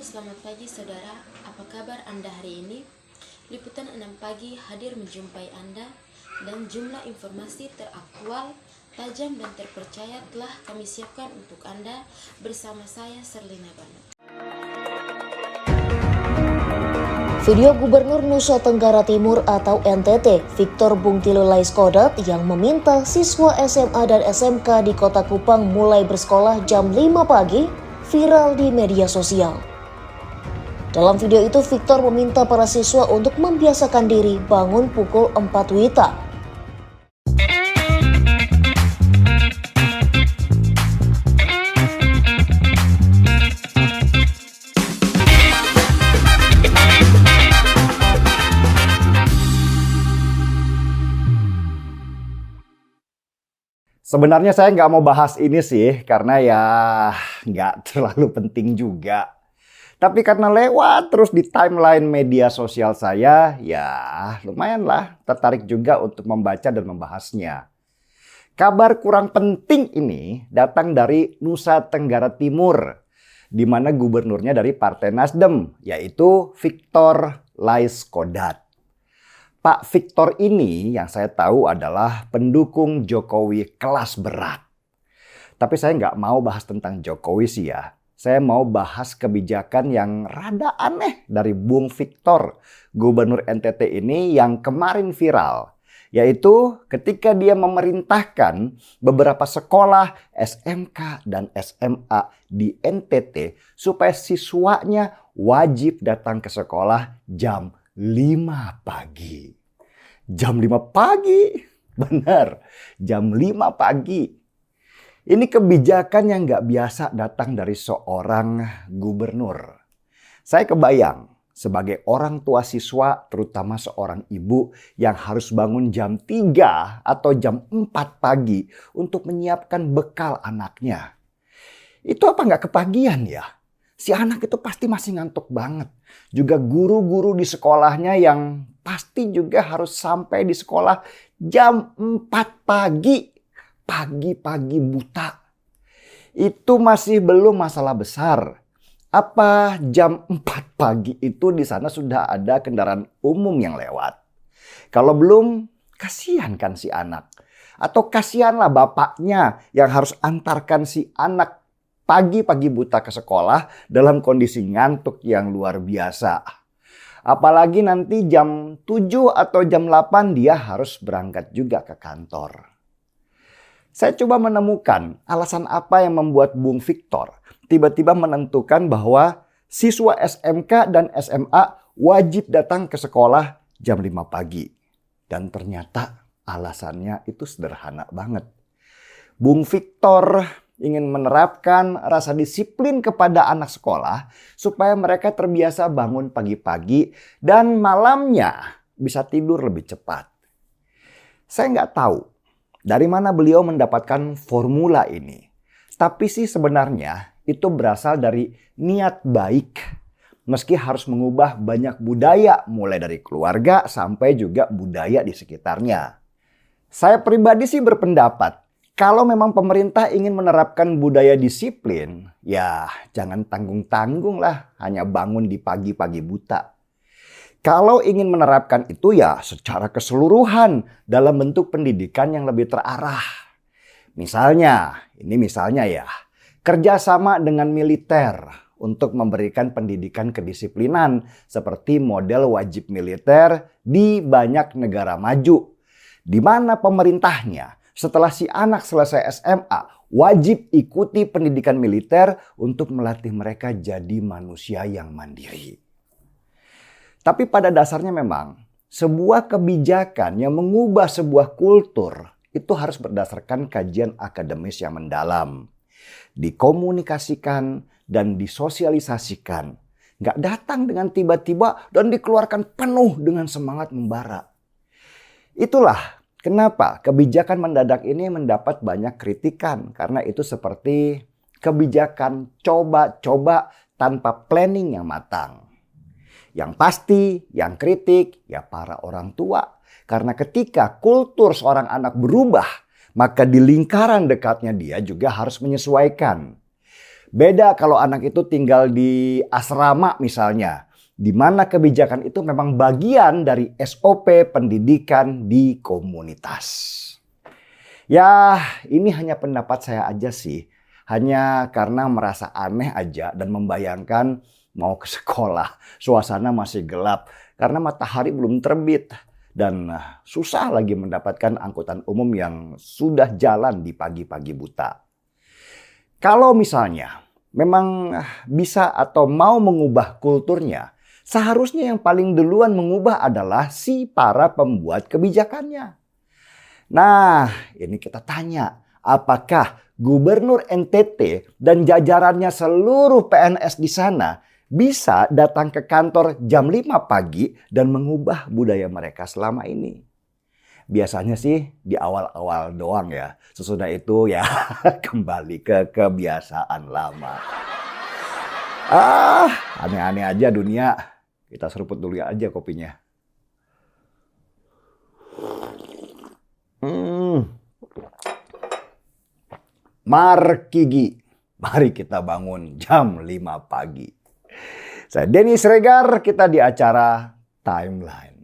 Selamat pagi saudara, apa kabar Anda hari ini? Liputan 6 pagi hadir menjumpai Anda dan jumlah informasi teraktual, tajam dan terpercaya telah kami siapkan untuk Anda bersama saya Serlina Banu. Video Gubernur Nusa Tenggara Timur atau NTT, Victor Bungtilo Laiskodat yang meminta siswa SMA dan SMK di Kota Kupang mulai bersekolah jam 5 pagi viral di media sosial. Dalam video itu, Victor meminta para siswa untuk membiasakan diri bangun pukul 4 WITA. Sebenarnya saya nggak mau bahas ini sih, karena ya nggak terlalu penting juga. Tapi karena lewat terus di timeline media sosial saya, ya lumayan lah tertarik juga untuk membaca dan membahasnya. Kabar kurang penting ini datang dari Nusa Tenggara Timur, di mana gubernurnya dari Partai Nasdem, yaitu Victor Laiskodat. Pak Victor ini yang saya tahu adalah pendukung Jokowi kelas berat. Tapi saya nggak mau bahas tentang Jokowi sih ya. Saya mau bahas kebijakan yang rada aneh dari Bung Victor, Gubernur NTT ini yang kemarin viral. Yaitu ketika dia memerintahkan beberapa sekolah SMK dan SMA di NTT supaya siswanya wajib datang ke sekolah jam 5 pagi. Jam 5 pagi? Benar, jam 5 pagi. Ini kebijakan yang nggak biasa datang dari seorang gubernur. Saya kebayang sebagai orang tua siswa, terutama seorang ibu yang harus bangun jam 3 atau jam 4 pagi untuk menyiapkan bekal anaknya. Itu apa nggak kepagian ya? Si anak itu pasti masih ngantuk banget. Juga guru-guru di sekolahnya yang pasti juga harus sampai di sekolah jam 4 pagi. Pagi-pagi buta. Itu masih belum masalah besar. Apa jam 4 pagi itu di sana sudah ada kendaraan umum yang lewat? Kalau belum, kasihan kan si anak. Atau kasihanlah bapaknya yang harus antarkan si anak pagi-pagi buta ke sekolah dalam kondisi ngantuk yang luar biasa. Apalagi nanti jam 7 atau jam 8 dia harus berangkat juga ke kantor. Saya coba menemukan alasan apa yang membuat Bung Victor tiba-tiba menentukan bahwa siswa SMK dan SMA wajib datang ke sekolah jam 5 pagi. Dan ternyata alasannya itu sederhana banget. Bung Victor ingin menerapkan rasa disiplin kepada anak sekolah supaya mereka terbiasa bangun pagi-pagi dan malamnya bisa tidur lebih cepat. Saya nggak tahu dari mana beliau mendapatkan formula ini. Tapi sih sebenarnya itu berasal dari niat baik. Meski harus mengubah banyak budaya mulai dari keluarga sampai juga budaya di sekitarnya. Saya pribadi sih berpendapat kalau memang pemerintah ingin menerapkan budaya disiplin, ya jangan tanggung-tanggung lah hanya bangun di pagi-pagi buta. Kalau ingin menerapkan itu ya secara keseluruhan dalam bentuk pendidikan yang lebih terarah. Misalnya ya, kerjasama dengan militer untuk memberikan pendidikan kedisiplinan seperti model wajib militer di banyak negara maju. Di mana pemerintahnya setelah si anak selesai SMA wajib ikuti pendidikan militer untuk melatih mereka jadi manusia yang mandiri. Tapi pada dasarnya memang sebuah kebijakan yang mengubah sebuah kultur itu harus berdasarkan kajian akademis yang mendalam. Dikomunikasikan dan disosialisasikan. Nggak datang dengan tiba-tiba dan dikeluarkan penuh dengan semangat membara. Itulah kenapa kebijakan mendadak ini mendapat banyak kritikan. Karena itu seperti kebijakan coba-coba tanpa planning yang matang. Yang pasti, yang kritik, ya para orang tua. Karena ketika kultur seorang anak berubah, maka di lingkaran dekatnya dia juga harus menyesuaikan. Beda kalau anak itu tinggal di asrama misalnya, di mana kebijakan itu memang bagian dari SOP pendidikan di komunitas. Ya, ini hanya pendapat saya aja sih. Hanya karena merasa aneh aja dan membayangkan mau ke sekolah, suasana masih gelap karena matahari belum terbit. Dan susah lagi mendapatkan angkutan umum yang sudah jalan di pagi-pagi buta. Kalau misalnya memang bisa atau mau mengubah kulturnya, seharusnya yang paling duluan mengubah adalah si para pembuat kebijakannya. Nah, ini kita tanya, apakah Gubernur NTT dan jajarannya seluruh PNS di sana bisa datang ke kantor jam 5 pagi dan mengubah budaya mereka selama ini? Biasanya sih di awal-awal doang ya. Sesudah itu ya kembali ke kebiasaan lama. Aneh-aneh aja dunia. Kita seruput dulu aja kopinya. Markigi. Mari kita bangun jam 5 pagi. Saya Denny Sregar, kita di acara Timeline.